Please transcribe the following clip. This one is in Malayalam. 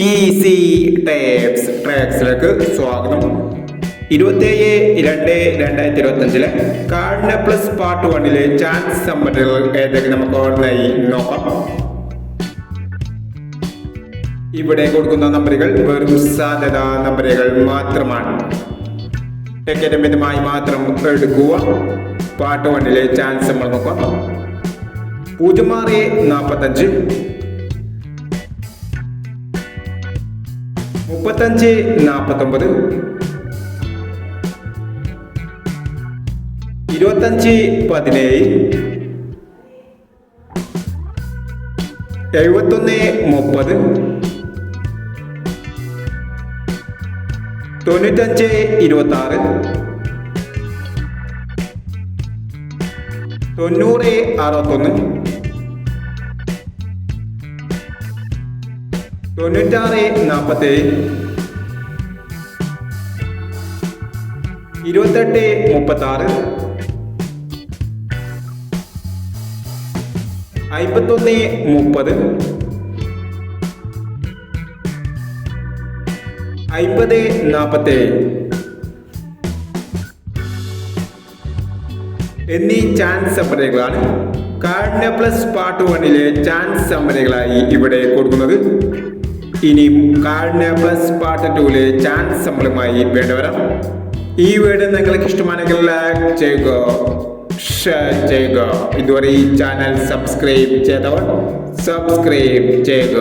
ഈസി ട്രാക്സിലേക്ക് സ്വാഗതം. 27/2/2025 കാർഡിന പ്ലസ് പാർട്ട് 1 ചാൻസ് സമ്മറുകൾ ഏതൊക്കെ നമുക്ക് ഓർമ്മയായി നോക്കാം. ഇവിടെ കൊടുക്കുന്ന നമ്പറുകൾ വെറും സാധ്യതാ നമ്പറുകൾ മാത്രമാണ്. മിതമായി മാത്രം എടുക്കുക. പാർട്ട് 1 ചാൻസ് നമ്മൾ നോക്കാം. 0645 3549 2517 7130 9526 9061 9647 2836 5130 5047 എന്നീ ചാൻസ് സമ്മറികളാണ് കാർഡിന പ്ലസ് പാർട്ട് 1 ചാൻസ് സമ്മറികളായി ഇവിടെ കൊടുക്കുന്നത്. ഇനി കാർഡിന പ്ലസ് പാർട്ട് 2 ചാൻസ് സമ്മറുമായി വേണ്ടവരാം. ഈ വീഡിയോ നിങ്ങൾക്ക് ഇഷ്ടമാണെങ്കിൽ ലൈക്ക് ചെയ്യുക, ഷെയർ ചെയ്യുക. ഇതുവരെ ഈ ചാനൽ സബ്സ്ക്രൈബ് ചെയ്തവർ സബ്സ്ക്രൈബ് ചെയ്യുക.